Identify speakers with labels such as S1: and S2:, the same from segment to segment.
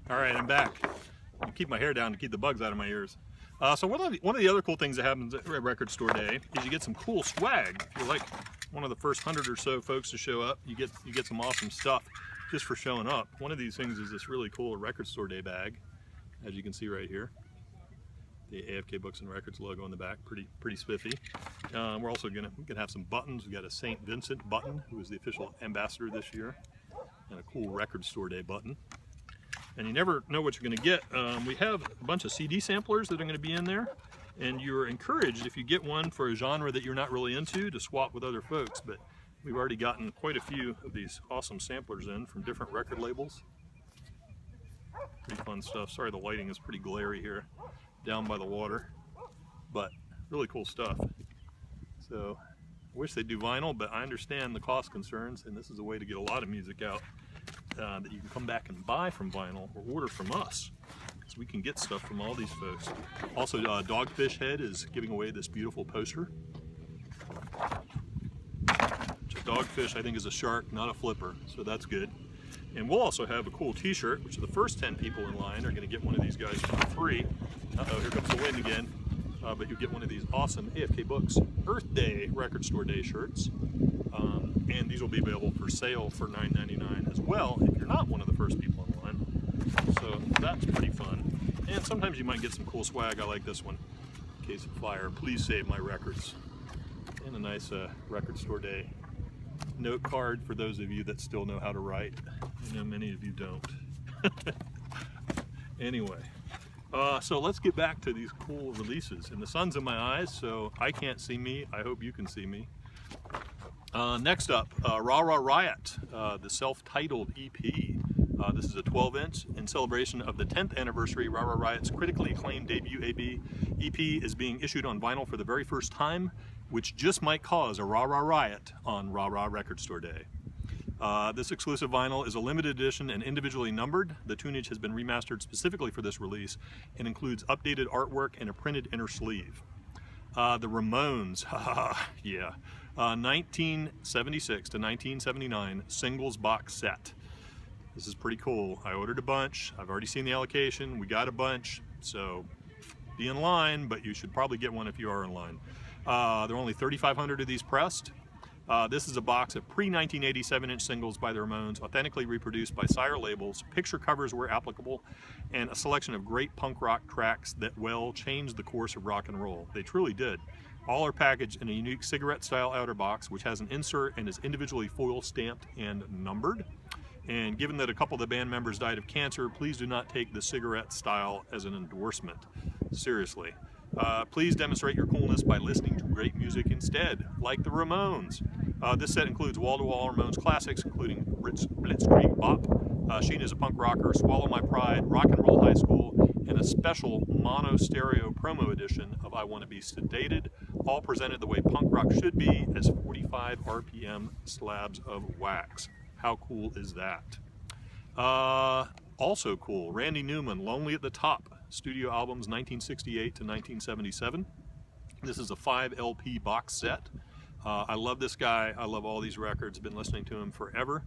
S1: All right, I'm back. I keep my hair down to keep the bugs out of my ears. So one of the other cool things that happens at Record Store Day is you get some cool swag. If you're like one of the first 100 or so folks to show up, you get some awesome stuff just for showing up. One of these things is this really cool Record Store Day bag, as you can see right here. The AFK Books and Records logo on the back, pretty spiffy. We're also gonna have some buttons. We got a St. Vincent button, who is the official ambassador this year, and a cool Record Store Day button. And you never know what you're going to get. We have a bunch of CD samplers that are going to be in there, and you're encouraged, if you get one for a genre that you're not really into, to swap with other folks. But we've already gotten quite a few of these awesome samplers in from different record labels. Pretty fun stuff. Sorry the lighting is pretty glary here down by the water, but really cool stuff. So I wish they'd do vinyl, but I understand the cost concerns, and this is a way to get a lot of music out that you can come back and buy from vinyl or order from us, so we can get stuff from all these folks. Also, Dogfish Head is giving away this beautiful poster. So Dogfish, I think, is a shark, not a flipper, so that's good. And we'll also have a cool t-shirt, which the first 10 people in line are going to get one of these guys for free. Uh-oh, here comes the wind again. But you'll get one of these awesome AFK Books Earth Day Record Store Day shirts. And these will be available for sale for $9.99 as well if you're not one of the first people in line. So that's pretty fun. And sometimes you might get some cool swag. I like this one. In case of fire, please save my records. And a nice Record Store Day note card for those of you that still know how to write. I know many of you don't. Anyway. So let's get back to these cool releases. And the sun's in my eyes, so I can't see me. I hope you can see me. Next up, Rah Rah Riot, the self-titled EP. This is a 12-inch in celebration of the 10th anniversary. Rah Rah Riot's critically acclaimed debut EP is being issued on vinyl for the very first time, which just might cause a Rah Rah Riot on Rah Rah Record Store Day. This exclusive vinyl is a limited edition and individually numbered. The tunage has been remastered specifically for this release and includes updated artwork and a printed inner sleeve. The Ramones, yeah, 1976 to 1979 singles box set. This is pretty cool. I ordered a bunch. I've already seen the allocation. We got a bunch, so be in line, but you should probably get one if you are in line. There are only 3,500 of these pressed. This is a box of pre-1980 7-inch singles by the Ramones, authentically reproduced by Sire labels, picture covers where applicable, and a selection of great punk rock tracks that, well, changed the course of rock and roll. They truly did. All are packaged in a unique cigarette-style outer box, which has an insert and is individually foil stamped and numbered. And given that a couple of the band members died of cancer, please do not take the cigarette style as an endorsement. Seriously. Please demonstrate your coolness by listening to great music instead, like the Ramones. This set includes wall-to-wall Ramones classics, including Blitzkrieg Bop, Sheen is a Punk Rocker, Swallow My Pride, Rock and Roll High School, and a special mono stereo promo edition of I Want to Be Sedated, all presented the way punk rock should be, as 45 RPM slabs of wax. How cool is that? Also cool, Randy Newman, Lonely at the Top, studio albums 1968 to 1977. This is a 5 LP box set. I love this guy. I love all these records. Been listening to him forever.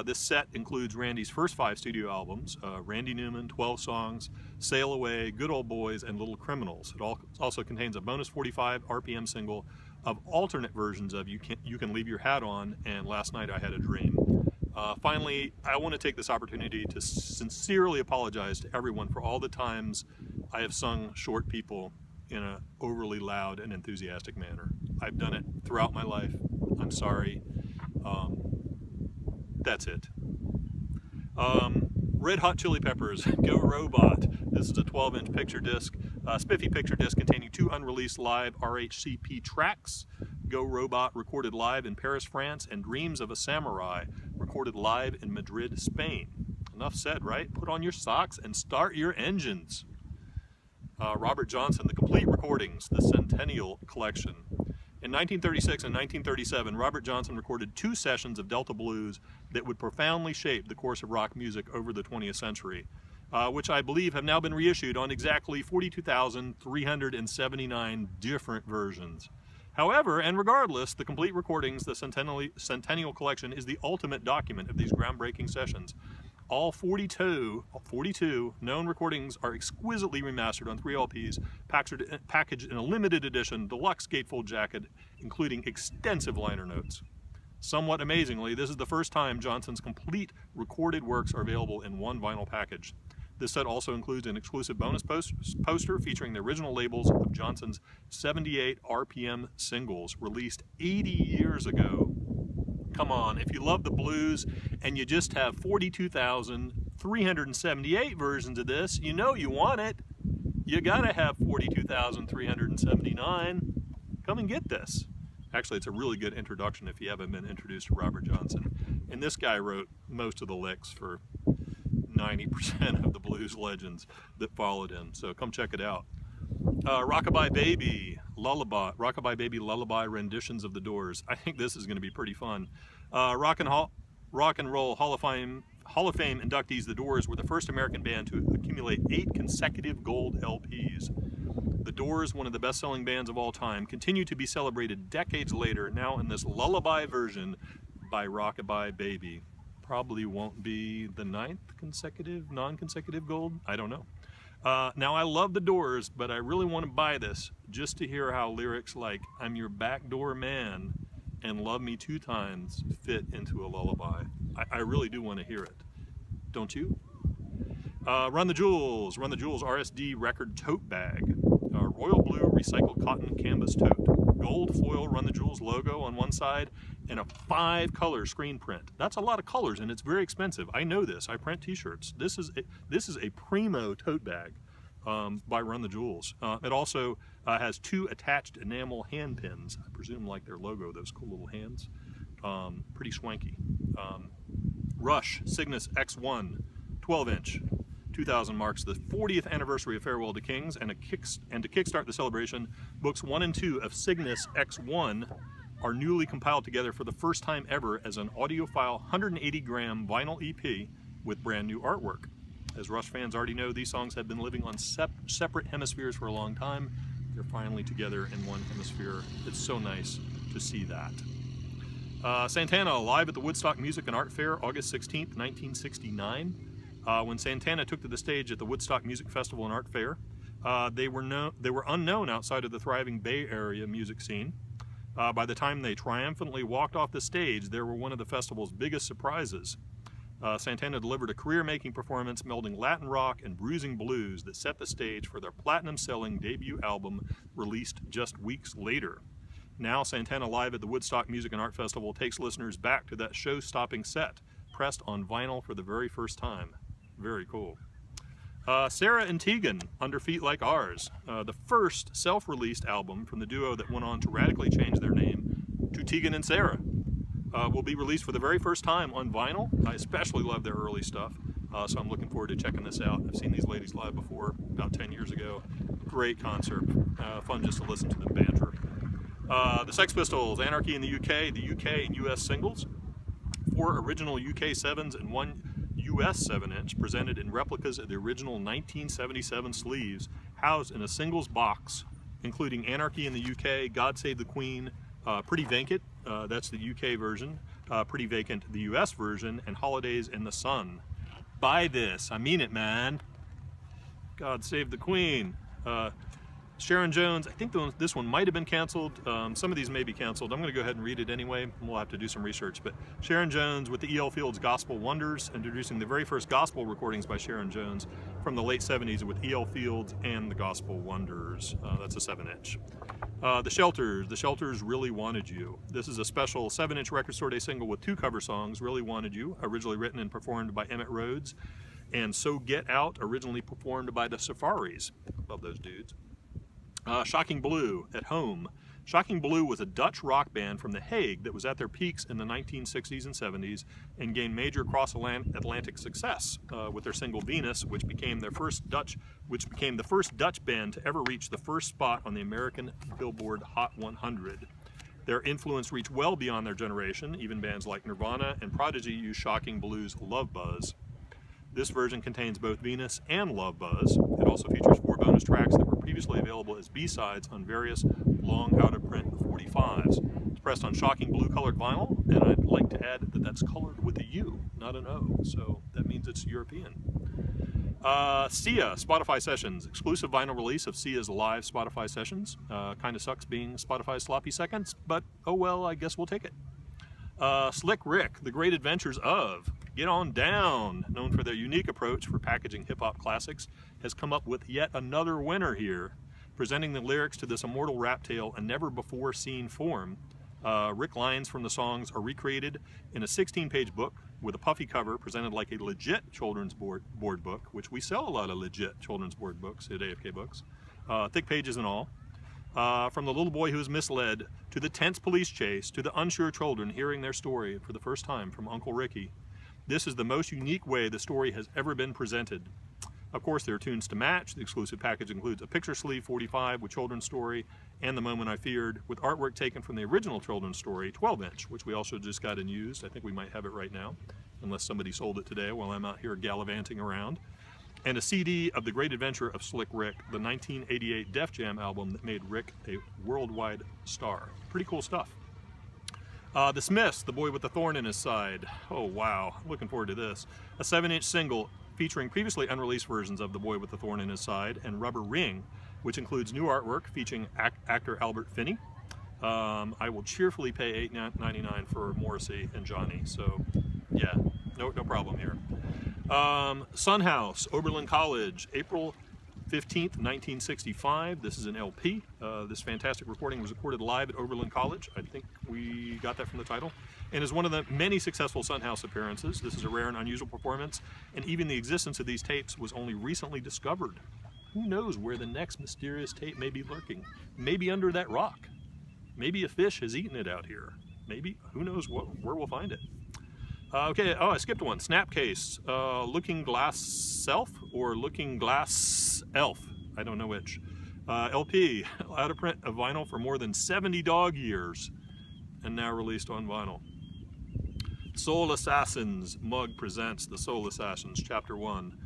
S1: This set includes Randy's first 5 studio albums, Randy Newman, 12 songs, Sail Away, Good Old Boys, and Little Criminals. It also contains a bonus 45 RPM single of alternate versions of You Can Leave Your Hat On and Last Night I Had a Dream. Finally, I want to take this opportunity to sincerely apologize to everyone for all the times I have sung Short People in an overly loud and enthusiastic manner. I've done it throughout my life. I'm sorry. That's it. Red Hot Chili Peppers, Go Robot. This is a 12-inch picture disc, spiffy picture disc containing 2 unreleased live RHCP tracks. Go Robot, recorded live in Paris, France, and Dreams of a Samurai, recorded live in Madrid, Spain. Enough said, right? Put on your socks and start your engines. Robert Johnson, The Complete Recordings, the Centennial Collection. In 1936 and 1937, Robert Johnson recorded 2 sessions of Delta blues that would profoundly shape the course of rock music over the 20th century, which I believe have now been reissued on exactly 42,379 different versions. However, and regardless, the Complete Recordings, the Centennial Collection, is the ultimate document of these groundbreaking sessions. All 42 known recordings are exquisitely remastered on 3 LPs, packaged in a limited edition deluxe gatefold jacket, including extensive liner notes. Somewhat amazingly, this is the first time Johnson's complete recorded works are available in one vinyl package. This set also includes an exclusive bonus poster featuring the original labels of Johnson's 78 RPM singles released 80 years ago. Come on, if you love the blues and you just have 42,378 versions of this, you know you want it. You gotta have 42,379. Come and get this. Actually, it's a really good introduction if you haven't been introduced to Robert Johnson. And this guy wrote most of the licks for 90% of the blues legends that followed him. So come check it out. Rockabye Baby Lullaby renditions of the Doors. I think this is going to be pretty fun. Rock and Roll Hall of Fame inductees, the Doors were the first American band to accumulate 8 consecutive gold LPs. The Doors, one of the best-selling bands of all time, continue to be celebrated decades later, now in this lullaby version by Rockabye Baby. Probably won't be the 9th consecutive, non-consecutive gold. I don't know. Now, I love the Doors, but I really want to buy this just to hear how lyrics like "I'm your backdoor man" and "Love Me 2 times" fit into a lullaby. I really do want to hear it. Don't you? Run the Jewels RSD record tote bag. Royal blue recycled cotton canvas tote. Gold foil Run the Jewels logo on one side and a 5-color screen print. That's a lot of colors and it's very expensive. I know this. I print t-shirts. This is a primo tote bag by Run the Jewels. It also has 2 attached enamel hand pins. I presume like their logo, those cool little hands. Pretty swanky. Rush Cygnus X1 12-inch. 2000 marks the 40th anniversary of Farewell to Kings, and to kickstart the celebration, books 1 and 2 of Cygnus X1 are newly compiled together for the first time ever as an audiophile 180-gram vinyl EP with brand new artwork. As Rush fans already know, these songs have been living on separate hemispheres for a long time. They're finally together in one hemisphere. It's so nice to see that. Santana live at the Woodstock Music and Art Fair, August 16th, 1969. When Santana took to the stage at the Woodstock Music Festival and Art Fair, they were unknown outside of the thriving Bay Area music scene. By the time they triumphantly walked off the stage, they were one of the festival's biggest surprises. Santana delivered a career-making performance melding Latin rock and bruising blues that set the stage for their platinum-selling debut album released just weeks later. Now, Santana live at the Woodstock Music and Art Festival takes listeners back to that show-stopping set, pressed on vinyl for the very first time. Very cool. Sarah and Tegan, Under Feet Like Ours, the first self-released album from the duo that went on to radically change their name to Tegan and Sarah, will be released for the very first time on vinyl. I especially love their early stuff, so I'm looking forward to checking this out. I've seen these ladies live before, about 10 years ago. Great concert. Fun just to listen to them banter. The Sex Pistols, Anarchy in the UK and US singles. 4 original UK 7s and 1 US 7-inch presented in replicas of the original 1977 sleeves, housed in a singles box, including Anarchy in the UK, God Save the Queen, Pretty Vacant, that's the UK version, Pretty Vacant, the US version, and Holidays in the Sun. Buy this, I mean it, man. God Save the Queen. Sharon Jones, I think this one might have been canceled. Some of these may be canceled. I'm going to go ahead and read it anyway. We'll have to do some research. But Sharon Jones with the E.L. Fields Gospel Wonders, introducing the very first gospel recordings by Sharon Jones from the late 70s with E.L. Fields and the Gospel Wonders. That's a 7-inch. The Shelters, Really Wanted You. This is a special 7-inch Record Store Day single with 2 cover songs, Really Wanted You, originally written and performed by Emmett Rhodes, and So Get Out, originally performed by the Safaris. Love those dudes. Shocking Blue, At Home. Shocking Blue was a Dutch rock band from The Hague that was at their peaks in the 1960s and 70s and gained major cross-Atlantic success with their single Venus, which became the first Dutch band to ever reach the first spot on the American Billboard Hot 100. Their influence reached well beyond their generation. Even bands like Nirvana and Prodigy used Shocking Blue's Love Buzz. This version contains both Venus and Love Buzz. It also features 4 bonus tracks that were previously available as B-sides on various long out-of-print 45s. It's pressed on shocking blue-colored vinyl, and I'd like to add that that's colored with a U, not an O, so that means it's European. Sia, Spotify Sessions, exclusive vinyl release of Sia's live Spotify Sessions. Kinda sucks being Spotify's sloppy seconds, but oh well, I guess we'll take it. Slick Rick, The Great Adventures of Get On Down, known for their unique approach for packaging hip-hop classics, has come up with yet another winner here, presenting the lyrics to this immortal rap tale in never-before-seen form. Rick lines from the songs are recreated in a 16-page book with a puffy cover presented like a legit children's board book, which we sell a lot of legit children's board books at AFK Books, thick pages and all. From the little boy who is misled, to the tense police chase, to the unsure children hearing their story for the first time from Uncle Ricky. This is the most unique way the story has ever been presented. Of course, there are tunes to match. The exclusive package includes a picture sleeve 45 with children's story and The Moment I Feared, with artwork taken from the original children's story 12-inch, which we also just got and used. I think we might have it right now, unless somebody sold it today while I'm out here gallivanting around. And a CD of The Great Adventure of Slick Rick, the 1988 Def Jam album that made Rick a worldwide star. Pretty cool stuff. The Smiths, The Boy with the Thorn in His Side. Oh wow, looking forward to this. A 7-inch single featuring previously unreleased versions of The Boy with the Thorn in His Side and Rubber Ring, which includes new artwork featuring actor Albert Finney. I will cheerfully pay $8.99 for Morrissey and Johnny, so yeah, no problem here. Son House, Oberlin College, April 15th, 1965. This is an LP. This fantastic recording was recorded live at Oberlin College. I think we got that from the title. And is one of the many successful Son House appearances. This is a rare and unusual performance, and even the existence of these tapes was only recently discovered. Who knows where the next mysterious tape may be lurking? Maybe under that rock. Maybe a fish has eaten it out here. Maybe, who knows where we'll find it. Okay, oh, I skipped one. Snapcase, Looking Glass Self or Looking Glass Elf. I don't know which. LP, out of print of vinyl for more than 70 dog years, and now released on vinyl. Soul Assassins, Mug presents The Soul Assassins, Chapter 1.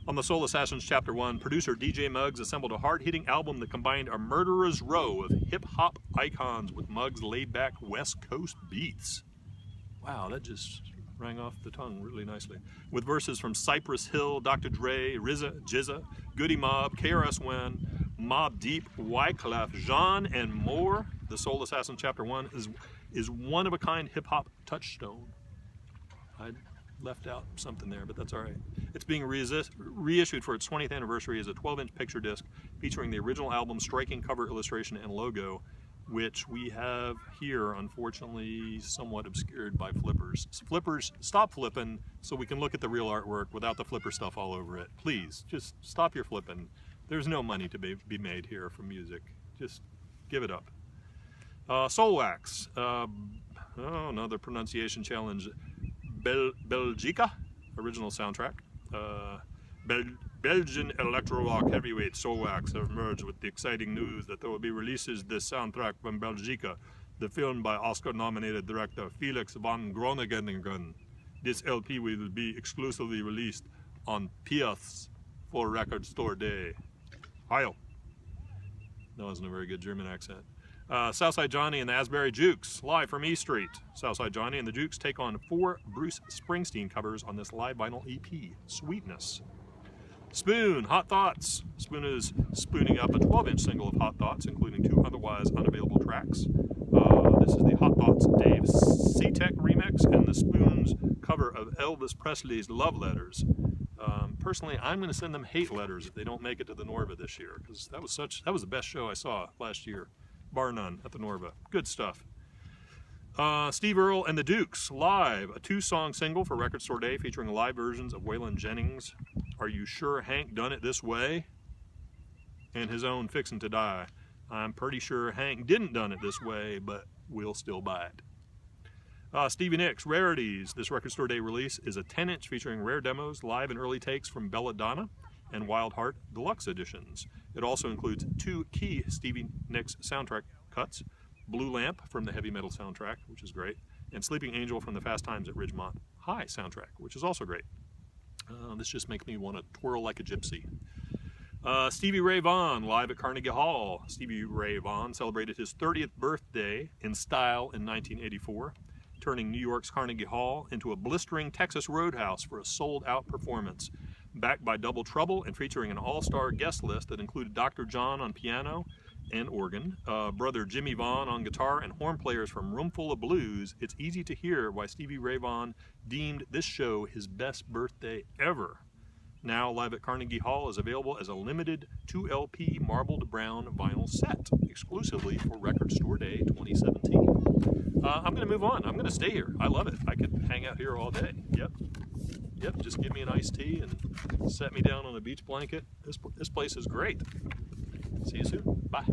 S1: On The Soul Assassins, Chapter 1, producer DJ Muggs assembled a hard-hitting album that combined a murderer's row of hip-hop icons with Muggs' laid-back West Coast beats. Wow, that just rang off the tongue really nicely. With verses from Cypress Hill, Dr. Dre, RZA, GZA, Goody Mob, KRS-One, Mobb Deep, Wyclef Jean, and more, The Soul Assassin Chapter 1 is one-of-a-kind hip-hop touchstone. I left out something there, but that's all right. It's being reissued for its 20th anniversary as a 12-inch picture disc featuring the original album's striking cover illustration and logo, which we have here, unfortunately, somewhat obscured by flippers. Flippers, stop flipping so we can look at the real artwork without the flipper stuff all over it. Please, just stop your flipping. There's no money to be made here from music. Just give it up. Soulwax, another pronunciation challenge. Belgica, original soundtrack. Belgian electro-rock heavyweight Soulwax have emerged with the exciting news that there will be releases this soundtrack from Belgica, the film by Oscar-nominated director Felix van Groningen. This LP will be exclusively released on Piaf's for Record Store Day. Heil. That wasn't a very good German accent. Southside Johnny and the Asbury Jukes, live from E Street. Southside Johnny and the Jukes take on 4 Bruce Springsteen covers on this live vinyl EP, Sweetness. Spoon, Hot Thoughts. Spoon is spooning up a 12-inch single of Hot Thoughts, including 2 otherwise unavailable tracks. This is the Hot Thoughts Dave C-Tech remix and the Spoon's cover of Elvis Presley's Love Letters. Personally, I'm going to send them hate letters if they don't make it to the Norva this year, because that was the best show I saw last year, bar none, at the Norva. Good stuff. Steve Earle and the Dukes, live, a 2-song single for Record Store Day featuring live versions of Waylon Jennings' Are You Sure Hank Done It This Way? And his own Fixin' to Die. I'm pretty sure Hank didn't done it this way, but we'll still buy it. Stevie Nicks, Rarities. This Record Store Day release is a 10-inch featuring rare demos, live and early takes from Belladonna and Wild Heart Deluxe editions. It also includes 2 key Stevie Nicks soundtrack cuts, Blue Lamp from the Heavy Metal soundtrack, which is great, and Sleeping Angel from the Fast Times at Ridgemont High soundtrack, which is also great. This just makes me want to twirl like a gypsy. Stevie Ray Vaughan live at Carnegie Hall. Stevie Ray Vaughan celebrated his 30th birthday in style in 1984, turning New York's Carnegie Hall into a blistering Texas roadhouse for a sold-out performance, backed by Double Trouble and featuring an all-star guest list that included Dr. John on piano and organ, brother Jimmy Vaughan on guitar, and horn players from Roomful of Blues. It's easy to hear why Stevie Ray Vaughan deemed this show his best birthday ever. Now Live at Carnegie Hall is available as a limited 2 LP marbled brown vinyl set, exclusively for Record Store Day 2017. I'm going to move on. I'm going to stay here. I love it. I could hang out here all day. Yep, just give me an iced tea and set me down on a beach blanket. This place is great. See you soon. Bye.